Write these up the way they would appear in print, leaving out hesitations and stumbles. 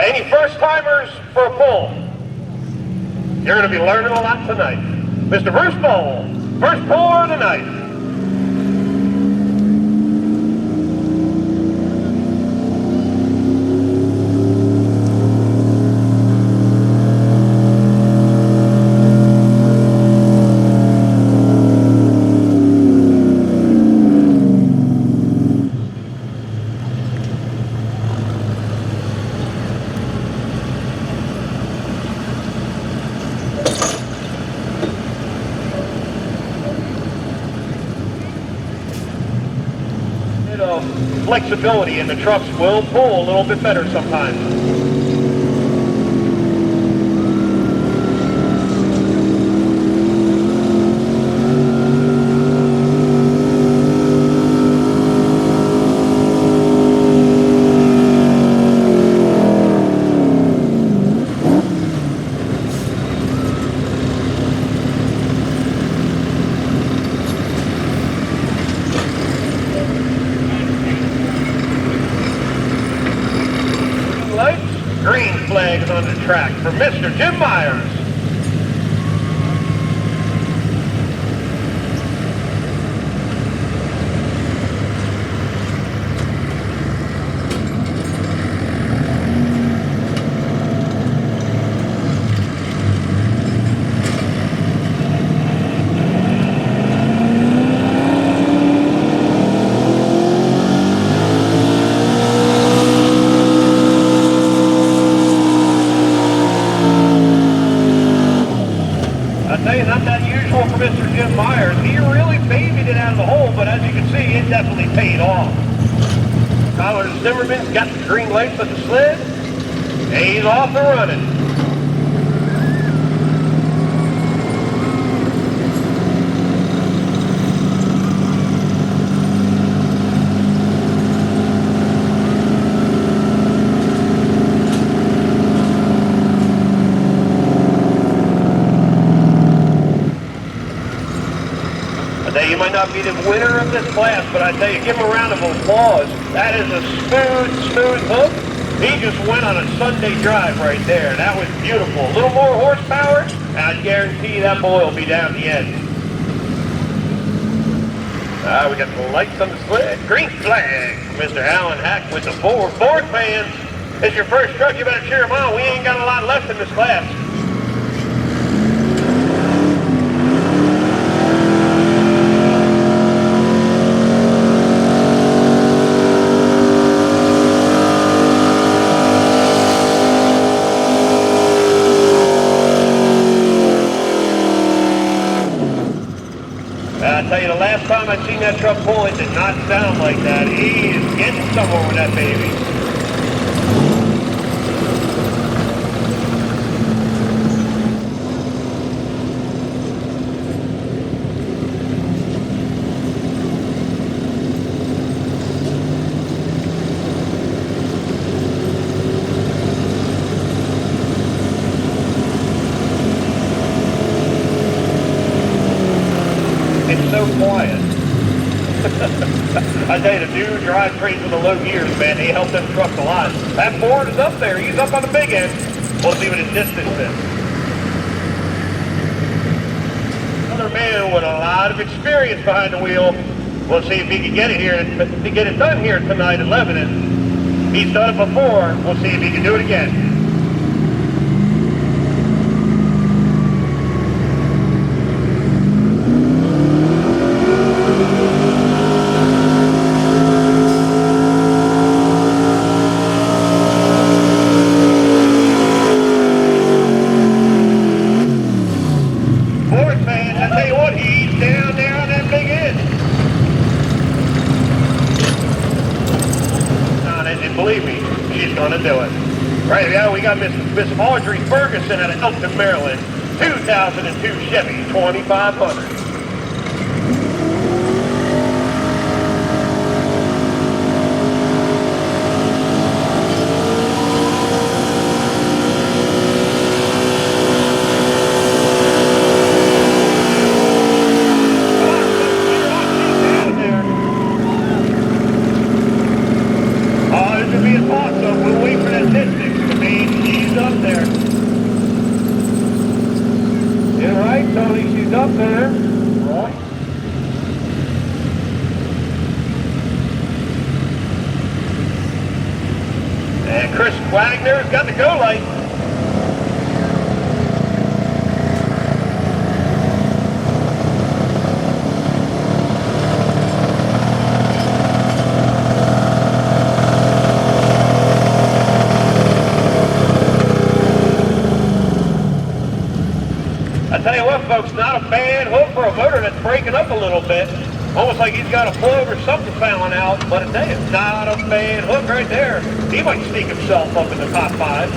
any first-timers for a pull? You're going to be learning a lot tonight. Mr. Bruce Bowl, first puller of the night. Flexibility in the trucks will pull a little bit better sometimes. Green flag is on the track for Mr. Jim Myers. Not that usual for Mr. Jim Myers. He really babied it out of the hole, but as you can see, it definitely paid off. Tyler Zimmerman's got the green lights on the sled, and he's off and running. You might not be the winner of this class, but I tell you, give him a round of applause. That is a smooth hook. He just went on a Sunday drive right there. That was beautiful. A little more horsepower, and I guarantee that boy will be down the end. We got the lights on the sled. Green flag for Mr. Alan Hack with the Ford. Ford fans, it's your first truck. You better cheer them on. We ain't got a lot left in this class. I tell you, the last time I seen that truck pull, it did not sound like that. He is getting somewhere with that baby. It's so quiet. I tell you, the new drivetrains with the low gears, man, they help them trucks a lot. That Ford is up there. He's up on the big end. We'll see what his distance is. Another man with a lot of experience behind the wheel. We'll see if he can get it here, to get it done here tonight at Lebanon. He's done it before. We'll see if he can do it again. Believe me, she's going to do it. Right, yeah, we got Miss Audrey Ferguson out of Elkton, Maryland. 2002 Chevy 2500. We'll wait for that distance. Tony, she's up there. Right. And Chris Wagner's got the go light. I tell you what, folks, not a bad hook for a motor that's breaking up a little bit. Almost like he's got a plug or something fouling out, but I tell you, not a bad hook right there. He might sneak himself up in the top 5.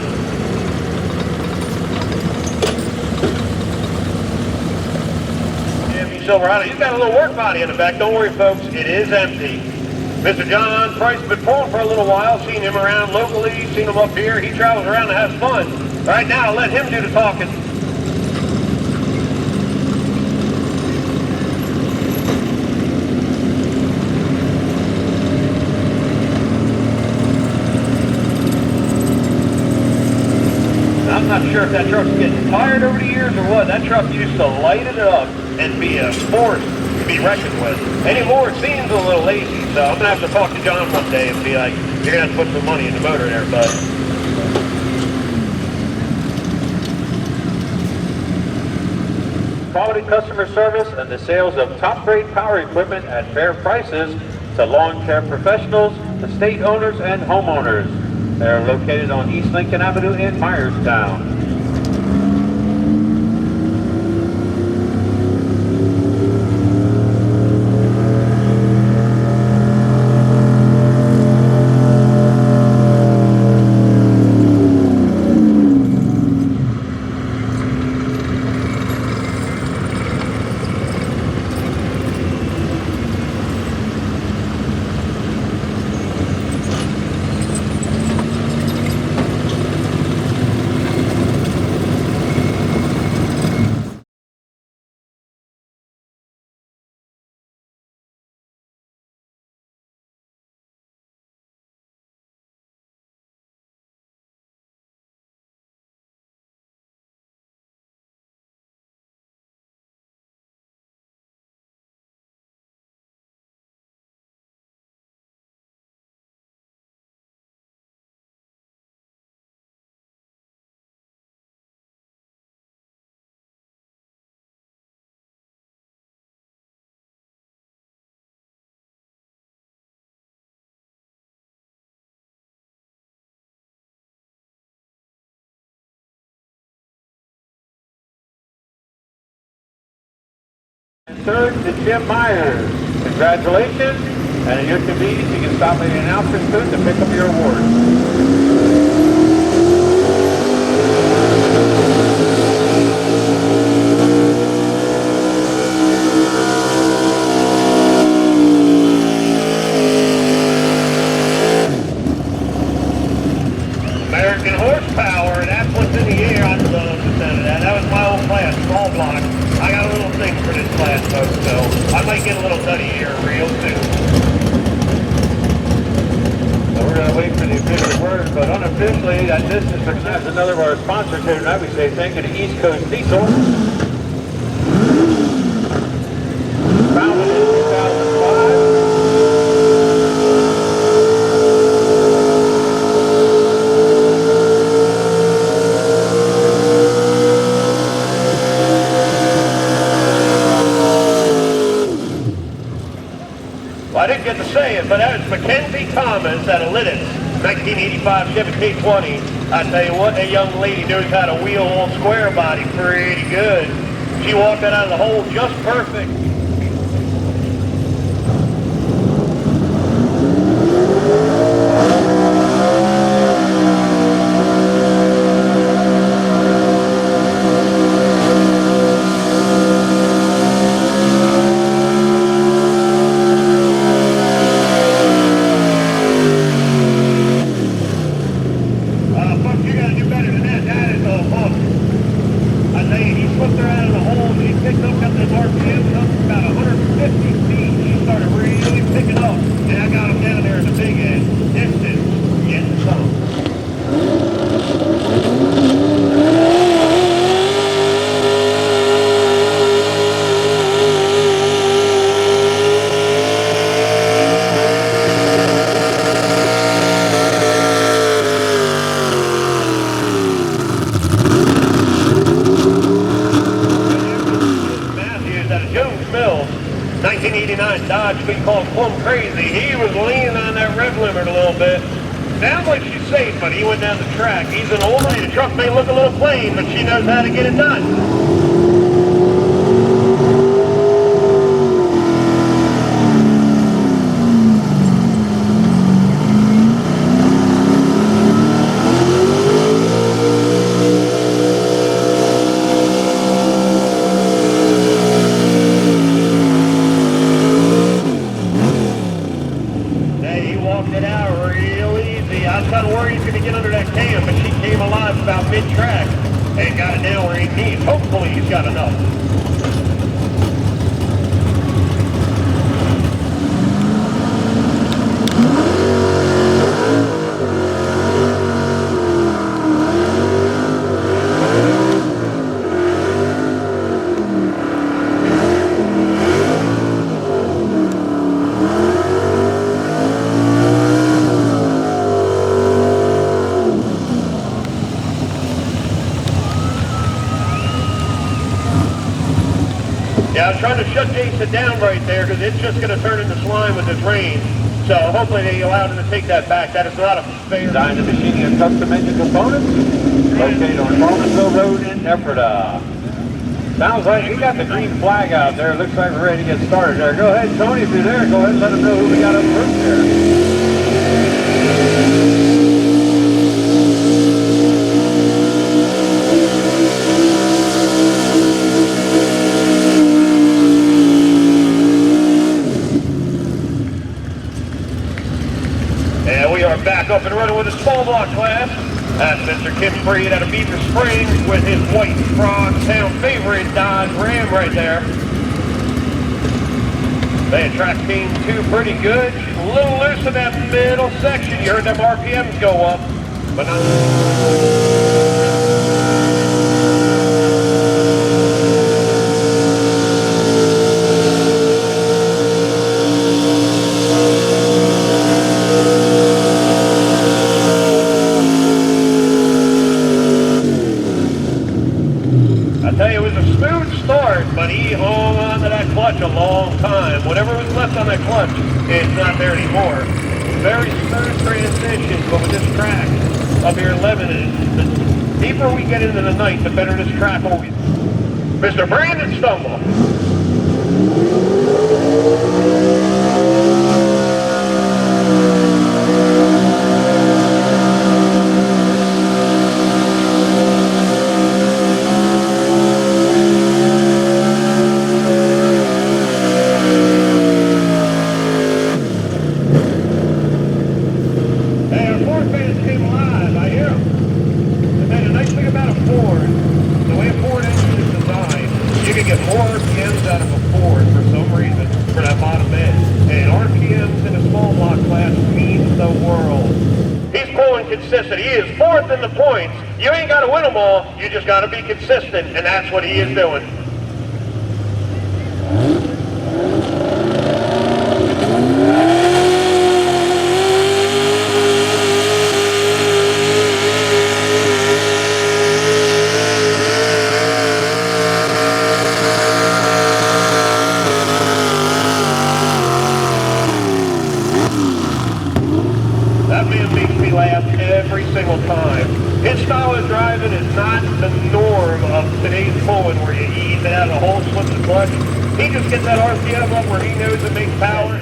Jimmy Silverado, he's got a little work body in the back. Don't worry, folks, it is empty. Mr. John Price has been pulling for a little while. Seen him around locally, seen him up here. He travels around and has fun. Right now, I'll let him do the talking. I'm not sure if that truck's getting tired over the years or what. That truck used to light it up and be a force to be reckoned with. Anymore, it seems a little lazy, so I'm going to have to talk to John one day and be like, you're going to have to put some money in the motor there, bud. Quality customer service and the sales of top-grade power equipment at fair prices to lawn care professionals, estate owners, and homeowners. They're located on East Lincoln Avenue in Myerstown. And third to Jim Myers. Congratulations, and at your convenience you can stop at the announcer's booth to pick up your award. American horsepower, that's what's in the air. I love the sound of that. That was my old class, small block. I got a little thing for this class, folks, so I might get a little nutty here real soon. So we're going to wait for the official word, but unofficially, that this is success. Another of our sponsors here tonight. We say thank you to East Coast Diesel. Founded in 2005. Well, I didn't get to say it, but that was Mackenzie Thomas out of Lidditz, 1985 Chevy K20. I tell you what, that young lady knows how to wheel on square body pretty good. She walked that out of the hole just perfect. 1989 Dodge we called plumb crazy. He was leaning on that rev limiter a little bit. Sounds like she's safe, but he went down the track. He's an old lady. The truck may look a little plain, but she knows how to get it done. Mid-track and got it down where he needs. Hopefully he's got enough. Yeah, I was trying to shut Jason down right there because it's just going to turn into slime with this rain. So hopefully they allowed him to take that back. That is not a fair... Design and machining of custom engine components located on Farmersville Road in Ephrata. Sounds like we got the green flag out there. Looks like we're ready to get started there. Go ahead, Tony, if you're there, go ahead and let them know who we got up first there. Back up and running with a small block class. That's Mr. Kim Freed out of Beaver Springs with his white frog town favorite Dodge Ram right there. The track came too pretty good. She's a little loose in that middle section. You heard them RPMs go up, but not... But he hung on to that clutch a long time. Whatever was left on that clutch, it's not there anymore. Very smooth transition, but with this track up here in Lebanon, the deeper we get into the night, the better this track will be. Mr. Brandon Stumble. Consistent. He is fourth in the points. You ain't got to win them all. You just got to be consistent, and that's what he is doing. Every single time. His style of driving is not the norm of today's pulling where you ease it out of the hole, slip the clutch. He just gets that RPM up where he knows it makes power.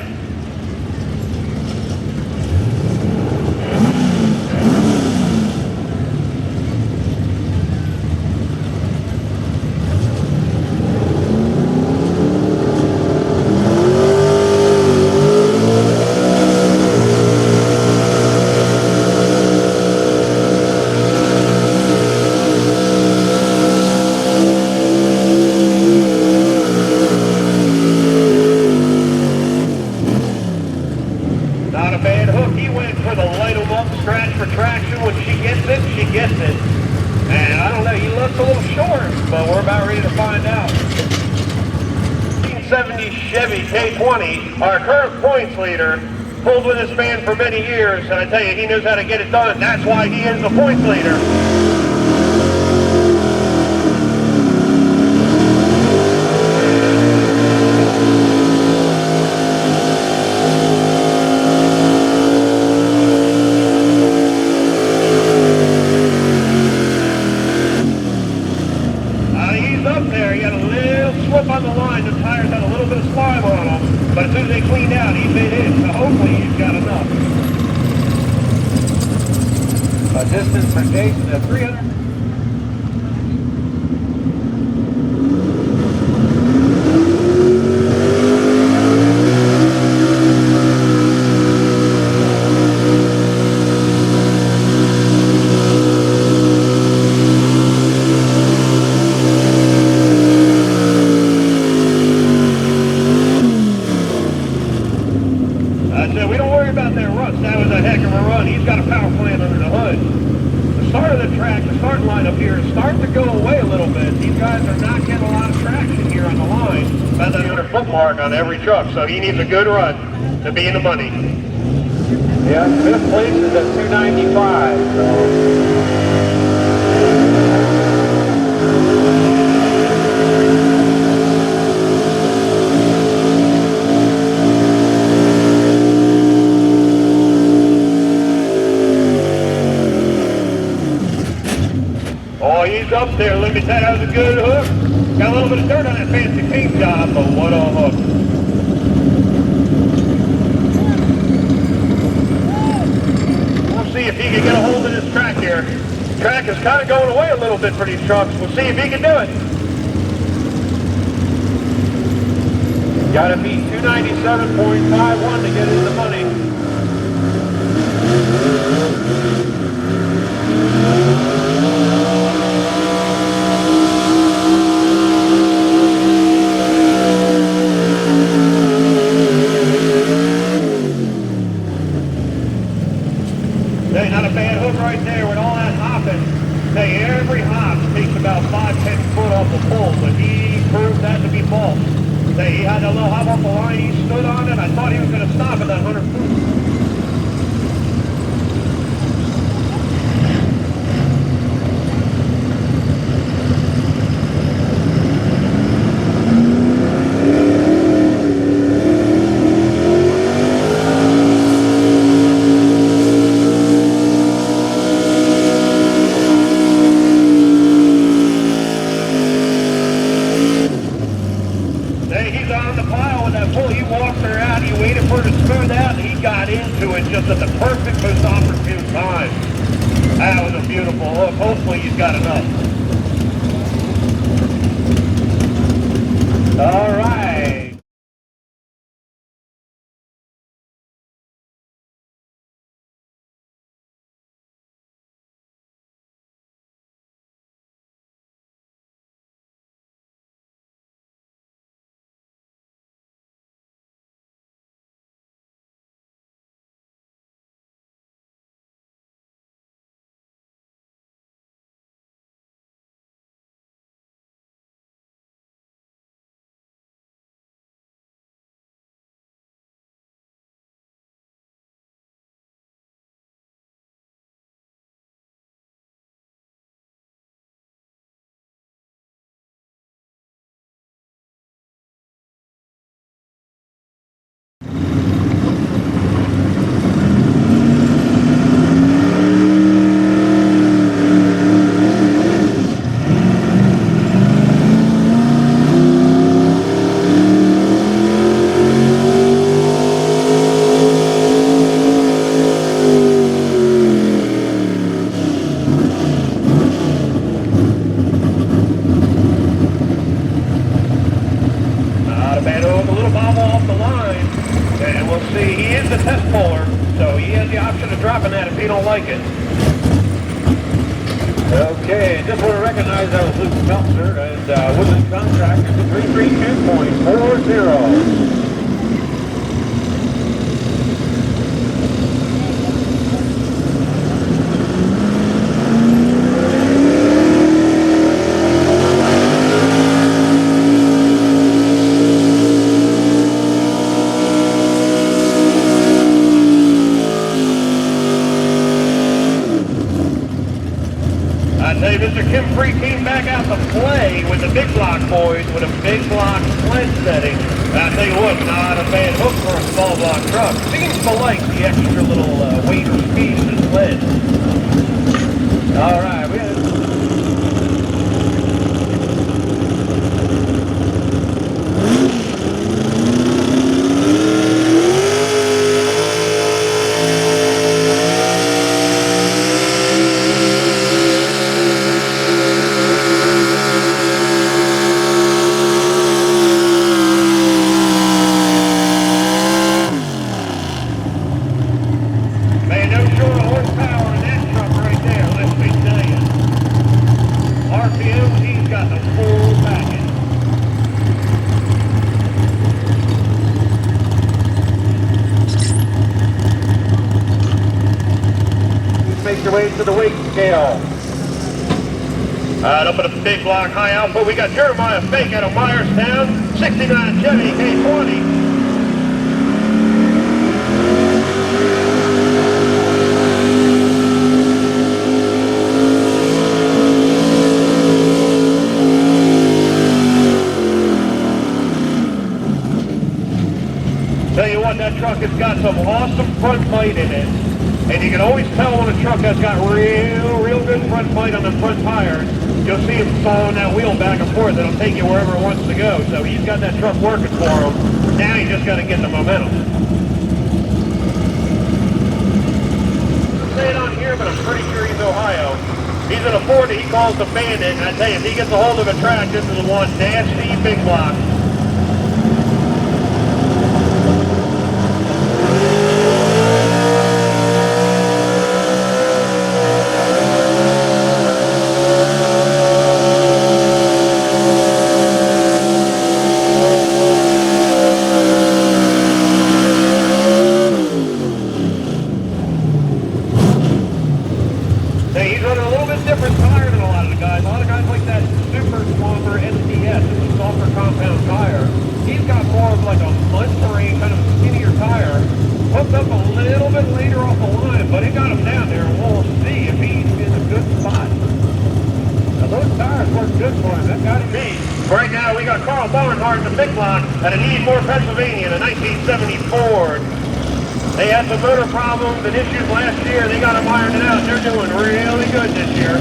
And I don't know, he looks a little short, but we're about ready to find out. 1970 Chevy K20, our current points leader, pulled with this man for many years, and I tell you, he knows how to get it done. That's why he is the points leader. up there, he had a little slip on the line. The tires had a little bit of slime on them. But as soon as they cleaned out, he bit in. So hopefully he's got enough. A distance for Jason of 300. We don't worry about that rust. That was a heck of a run. He's got a power plant under the hood. The start of the track, the starting line up here is starting to go away a little bit. These guys are not getting a lot of traction here on the line. About that 100-foot mark on every truck, so he needs a good run to be in the money. Yeah, fifth place is at 295. Oh, he's up there. Let me tell you, that was a good hook. Got a little bit of dirt on that fancy paint job, but what a hook. We'll see if he can get a hold of this track here. The track is kind of going away a little bit for these trucks. We'll see if he can do it. Got to beat 297.51 to get in the money. Hey, not a bad hook right there with all that hopping. Hey, every hop takes about 5-10 foot off the pole, but he proved that to be false. Hey, he had that little hop off the line, he stood on it. I thought he was going to stop at that 100 foot. Just at the perfect, most opportune time. That was a beautiful hook. Hopefully he's got enough. All right. Like it. Okay, just want to recognize that was Luke Meltzer and Woodland Contractors at 332.40. Mr. Kim Free came back out to play with the big block boys with a big block sled setting. I tell you what, not a bad hook for a small block truck. Seems to like the extra little weight or speed in the sled. All right, RPMs, he's got the full package. Make your way to the weight scale. Up at a big block high output, we got Jeremiah Fake out of Myerstown, 69 Chevy K20. Tell you what, that truck has got some awesome front plate in it. And you can always tell when a truck has got real good front plate on the front tires. You'll see him throwing that wheel back and forth. It'll take you wherever it wants to go. So he's got that truck working for him. Now you just got to get the momentum. Say it on here, but I'm pretty sure he's Ohio. He's in a Ford that he calls the Bandit. And I tell you, if he gets a hold of a track, this is the one. Dash C big block. At an Edmore, Pennsylvania, in a 1970 Ford. They had some motor problems and issues last year. They got them ironed out. They're doing really good this year.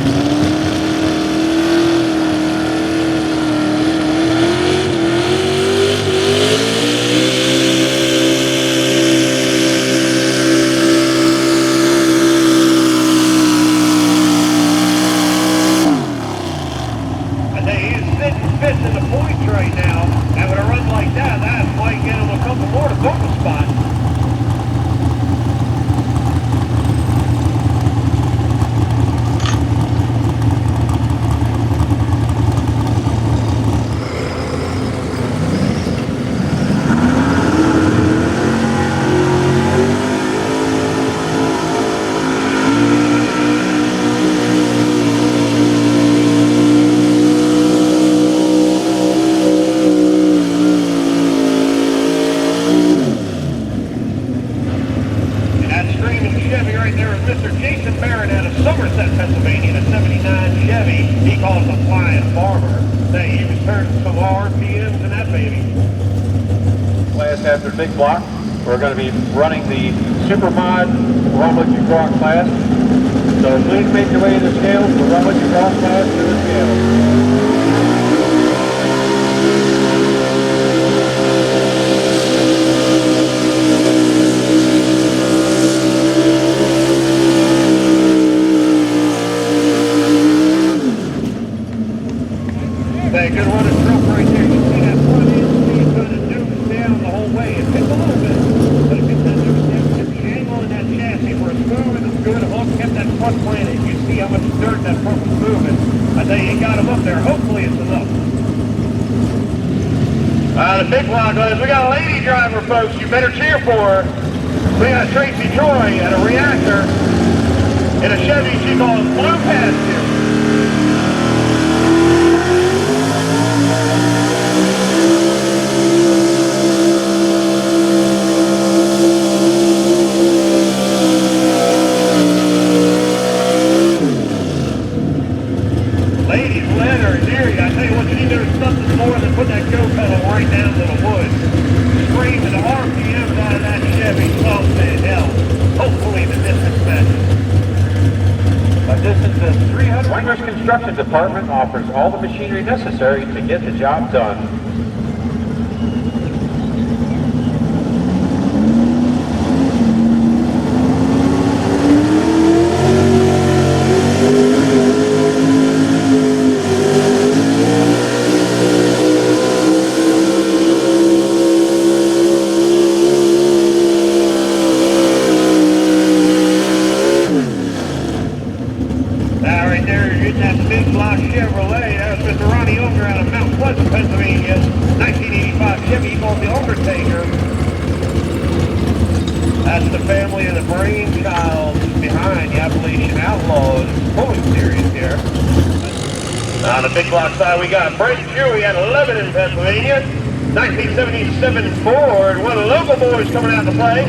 After big block, we're going to be running the Super Mod Run What You Brought class. So please make your way to the scales, the Run What You Brought class to the scales. Hey, good running truck right there. You see that front end speed kind of dukes down the whole way. It hits a little bit, but it gets that dukes down. Get the angle in that chassis for a smooth and good hook. Kept that front planted. You see how much dirt that front was moving. I tell you, he got him up there. Hopefully it's enough. The big block is we got a lady driver, folks. You better cheer for her. We got Tracy Troy at a reactor in a Chevy she calls Blue Pasture. Put that go pedal right down to the wood. Screaming the RPMs out of that Chevy, something else. Hopefully the distance matches. A distance of 300. Winger's Construction Department offers all the machinery necessary to get the job done. Chevrolet. Pleasant, Pennsylvania, 1985 Chevy called the Undertaker. That's the family of the brainchild behind the Appalachian Outlaws pulling series here. On the big block side, we got Brent Chewy at 11 in Pennsylvania, 1977 Ford, one of the local boys coming out to play.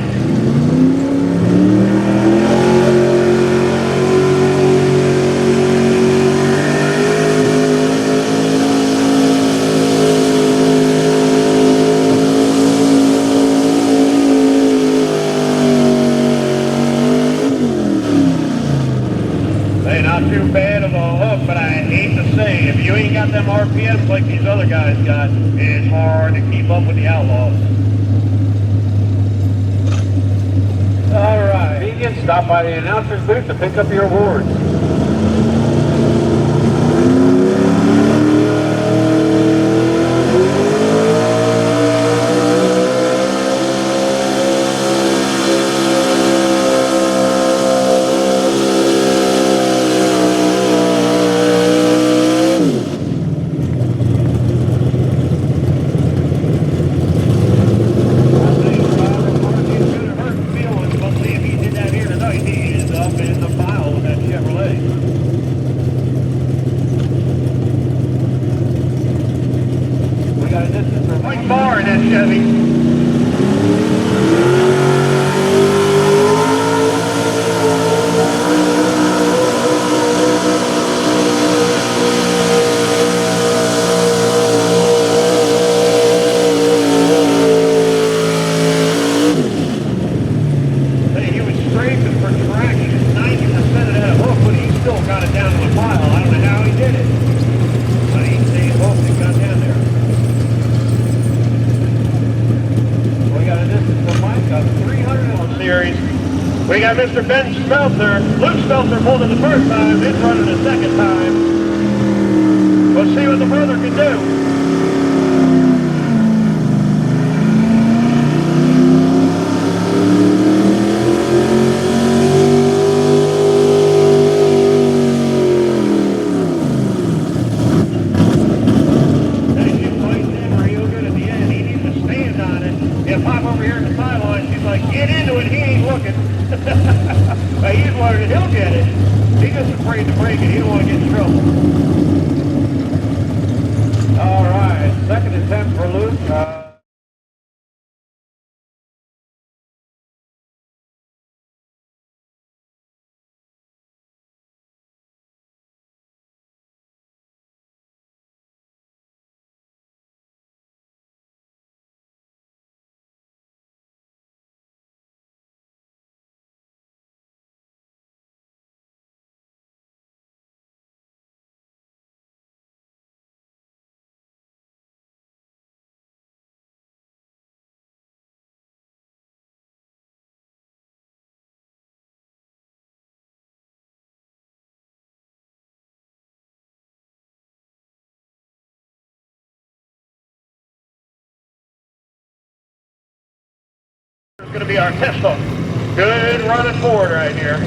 Hey, not too bad of a hook, but I hate to say, if you ain't got them RPMs like these other guys got, it's hard to keep up with the Outlaws. All right. Vegan, stop by the announcer's booth to pick up your awards. We got Mr. Ben Spelter. Luke Spelter pulled it the first time, it's running the second time. We'll see what the brother can do. Hey, she played in real good at the end. He needs to stand on it. He'll pop over here in the sideline. She's like, get into it. He ain't looking. He's learning. He'll get it. He's just afraid to break it. He don't want to get in trouble. All right. Second attempt for Luke. It's going to be our test hook. Good running forward right here.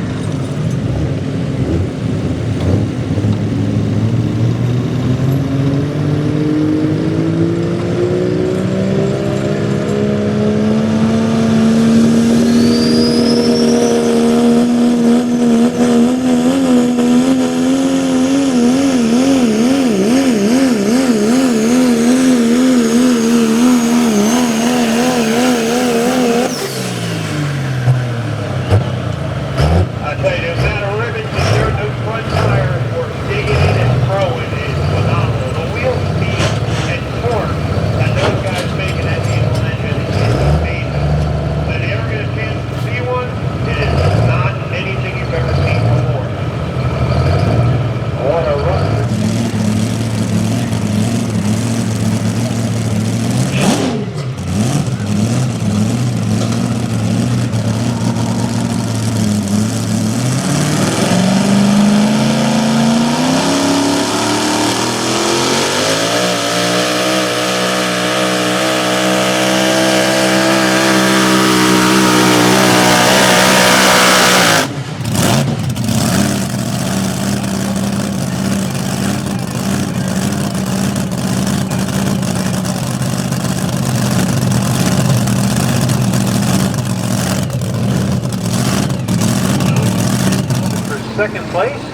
place.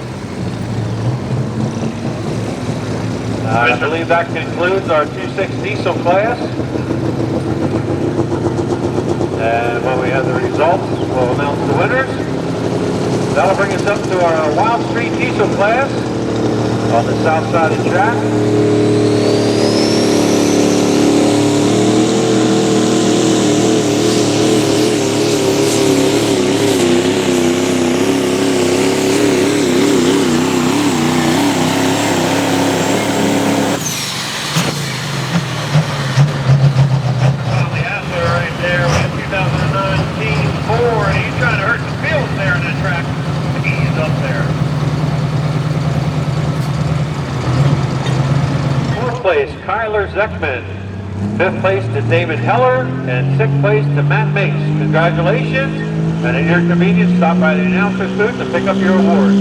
I believe that concludes our 2.6 diesel class. And when we have the results, we'll announce the winners. That'll bring us up to our Wild Street diesel class on the south side of the track. Zeckman. 5th place to David Heller, and 6th place to Matt Mace. Congratulations, and at your convenience, stop by the announcer's booth to pick up your award.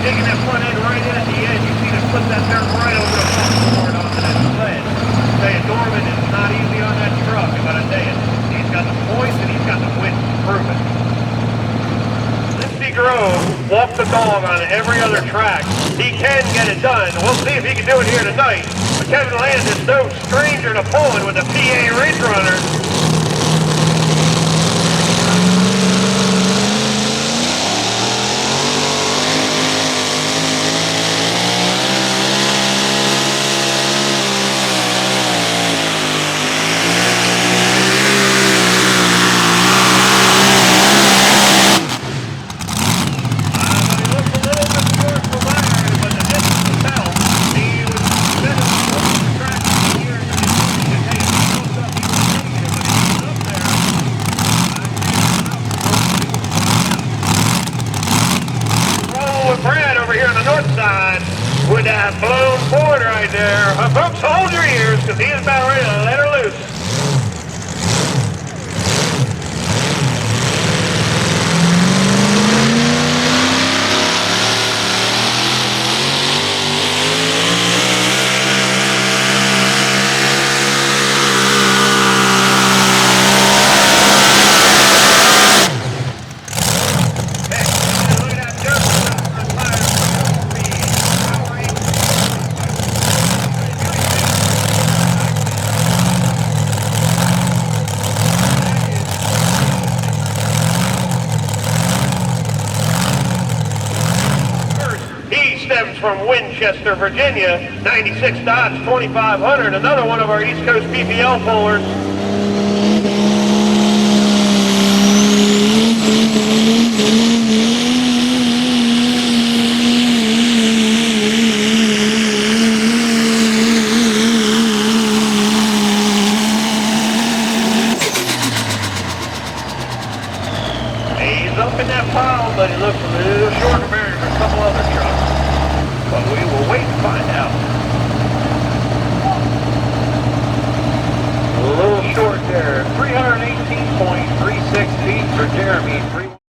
Taking that front end right in at the edge, you see them flip that dirt right over the board onto that sled. I tell you, Norman is not easy on that truck, but I tell you, he's got the poise and he's got the wit to prove it. Lindsey Grove walked the dog on every other track. He can get it done. We'll see if he can do it here tonight. But Kevin Land is no stranger to pulling with the PA Ridge Runner. With that blown forward right there. Folks, hold your ears, because he's about ready to let her loose. From Winchester, Virginia, 96 Dodge 2500, another one of our East Coast PPL pullers. He's up in that pile, but he looks a little short compared to a couple other trucks. But we will wait and find out. A little short there, 318.36 feet for Jeremy.